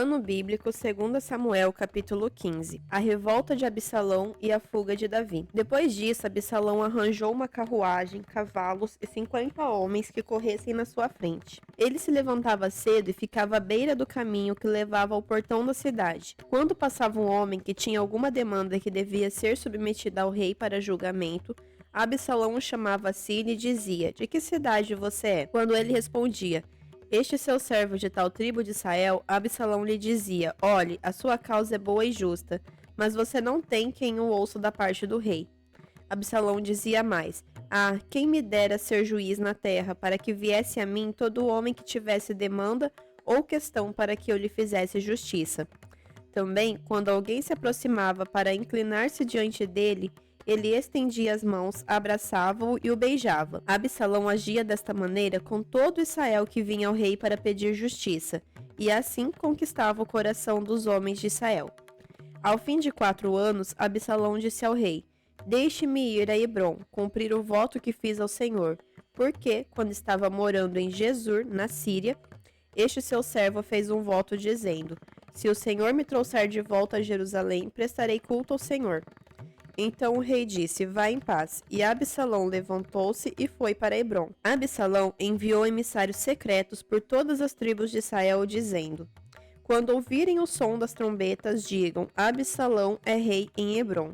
Ano bíblico, 2 Samuel, capítulo 15. A revolta de Absalão e a fuga de Davi. Depois disso, Absalão arranjou uma carruagem, cavalos e 50 homens que corressem na sua frente. Ele se levantava cedo e ficava à beira do caminho que levava ao portão da cidade. Quando passava um homem que tinha alguma demanda que devia ser submetida ao rei para julgamento, Absalão o chamava a si e lhe dizia: "De que cidade você é?" Quando ele respondia: "Este seu servo de tal tribo de Israel", Absalão lhe dizia: "Olhe, a sua causa é boa e justa, mas você não tem quem o ouça da parte do rei." Absalão dizia mais: "Ah, quem me dera ser juiz na terra, para que viesse a mim todo homem que tivesse demanda ou questão para que eu lhe fizesse justiça." Também, quando alguém se aproximava para inclinar-se diante dele, ele estendia as mãos, abraçava-o e o beijava. Absalão agia desta maneira com todo Israel que vinha ao rei para pedir justiça, e assim conquistava o coração dos homens de Israel. Ao fim de 4 anos, Absalão disse ao rei: "Deixe-me ir a Hebrom, cumprir o voto que fiz ao Senhor, porque, quando estava morando em Gesur, na Síria, este seu servo fez um voto dizendo: Se o Senhor me trouxer de volta a Jerusalém, prestarei culto ao Senhor." Então o rei disse: "Vá em paz." E Absalão levantou-se e foi para Hebrom. Absalão enviou emissários secretos por todas as tribos de Israel, dizendo: "Quando ouvirem o som das trombetas, digam: Absalão é rei em Hebrom."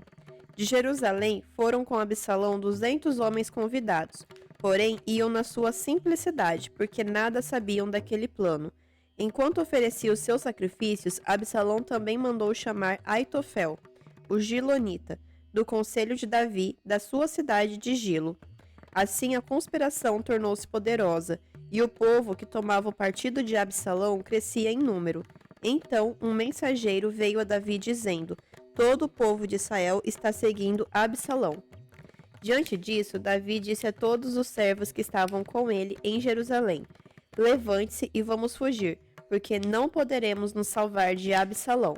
De Jerusalém foram com Absalão 200 homens convidados, porém iam na sua simplicidade, porque nada sabiam daquele plano. Enquanto oferecia os seus sacrifícios, Absalão também mandou chamar Aitofel, o Gilonita, do conselho de Davi, da sua cidade de Gilo. Assim a conspiração tornou-se poderosa, e o povo que tomava o partido de Absalão crescia em número. Então um mensageiro veio a Davi dizendo: "Todo o povo de Israel está seguindo Absalão." Diante disso, Davi disse a todos os servos que estavam com ele em Jerusalém: "Levante-se e vamos fugir, porque não poderemos nos salvar de Absalão.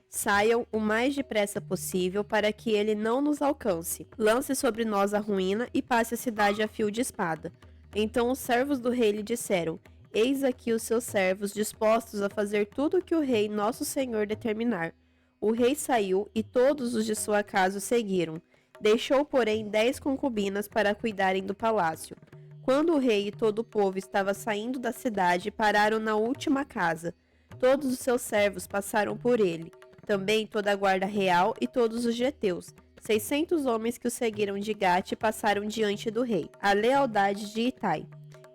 Saiam o mais depressa possível para que ele não nos alcance. Lance sobre nós a ruína e passe a cidade a fio de espada." Então os servos do rei lhe disseram: "Eis aqui os seus servos dispostos a fazer tudo o que o rei nosso senhor determinar." O rei saiu e todos os de sua casa o seguiram. Deixou, porém, 10 concubinas para cuidarem do palácio. Quando o rei e todo o povo estava saindo da cidade, pararam na última casa. Todos os seus servos passaram por ele. Também toda a guarda real e todos os geteus. 600 homens que o seguiram de Gate passaram diante do rei. A lealdade de Itai.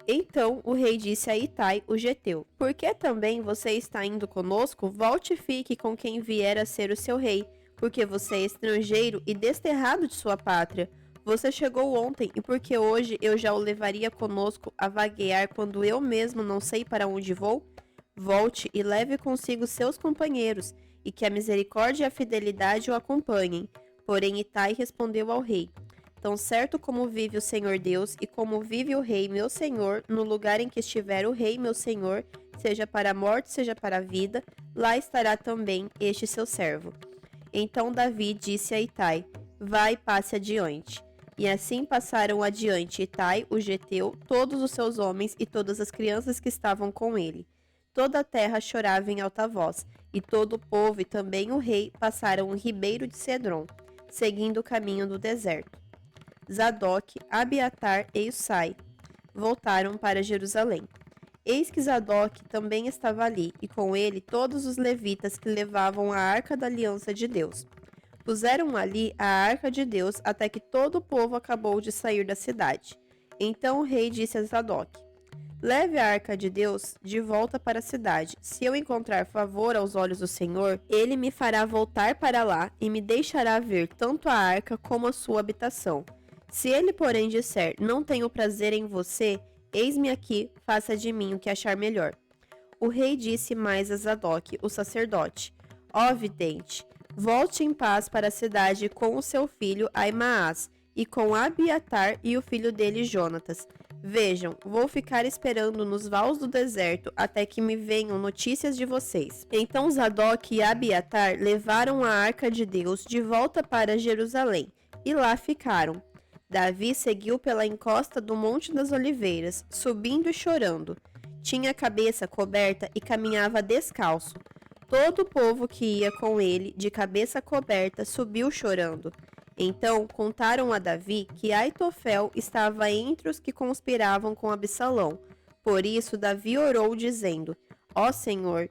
Então o rei disse a Itai, o geteu: "Por que também você está indo conosco? Volte e fique com quem vier a ser o seu rei, porque você é estrangeiro e desterrado de sua pátria. Você chegou ontem, e porque hoje eu já o levaria conosco a vaguear quando eu mesmo não sei para onde vou? Volte e leve consigo seus companheiros, e que a misericórdia e a fidelidade o acompanhem." Porém Itai respondeu ao rei: "Tão certo como vive o Senhor Deus, e como vive o rei meu senhor, no lugar em que estiver o rei meu senhor, seja para a morte, seja para a vida, lá estará também este seu servo." Então Davi disse a Itai: "Vai e passe adiante." E assim passaram adiante Itai, o geteu, todos os seus homens e todas as crianças que estavam com ele. Toda a terra chorava em alta voz, e todo o povo e também o rei passaram o ribeiro de Cedron, seguindo o caminho do deserto. Zadok, Abiatar e Usai voltaram para Jerusalém. Eis que Zadok também estava ali, e com ele todos os levitas que levavam a arca da aliança de Deus. Puseram ali a arca de Deus até que todo o povo acabou de sair da cidade. Então o rei disse a Zadok: "Leve a arca de Deus de volta para a cidade. Se eu encontrar favor aos olhos do Senhor, ele me fará voltar para lá e me deixará ver tanto a arca como a sua habitação. Se ele, porém, disser: Não tenho prazer em você, eis-me aqui, faça de mim o que achar melhor." O rei disse mais a Zadok, o sacerdote: "Ó vidente, volte em paz para a cidade com o seu filho Aimaas, e com Abiatar e o filho dele Jonatas. Vejam, vou ficar esperando nos vales do deserto até que me venham notícias de vocês." Então Zadok e Abiatar levaram a arca de Deus de volta para Jerusalém, e lá ficaram. Davi seguiu pela encosta do Monte das Oliveiras, subindo e chorando. Tinha a cabeça coberta e caminhava descalço. Todo o povo que ia com ele, de cabeça coberta, subiu chorando. Então contaram a Davi que Aitofel estava entre os que conspiravam com Absalão. Por isso Davi orou, dizendo: Ó Senhor,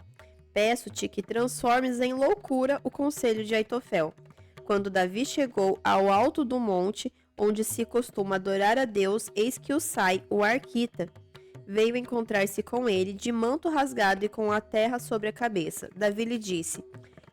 peço-te que transformes em loucura o conselho de Aitofel. Quando Davi chegou ao alto do monte, onde se costuma adorar a Deus, eis que o sai, o arquita. Veio encontrar-se com ele, de manto rasgado e com a terra sobre a cabeça. Davi lhe disse: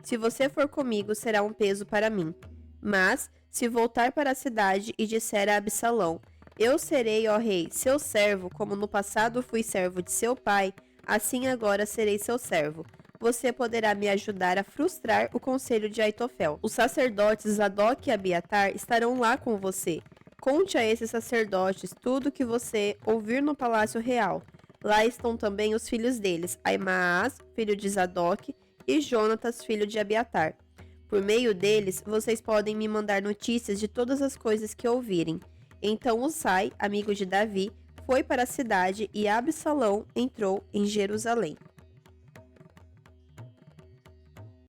Se você for comigo, será um peso para mim. Mas, se voltar para a cidade e disser a Absalão: Eu serei, ó rei, seu servo, como no passado fui servo de seu pai, assim agora serei seu servo. Você poderá me ajudar a frustrar o conselho de Aitofel. Os sacerdotes Zadok e Abiatar estarão lá com você. Conte a esses sacerdotes tudo o que você ouvir no palácio real. Lá estão também os filhos deles, Aimaas, filho de Zadok, e Jonatas, filho de Abiatar. Por meio deles, vocês podem me mandar notícias de todas as coisas que ouvirem. Então Usai, amigo de Davi, foi para a cidade e Absalão entrou em Jerusalém.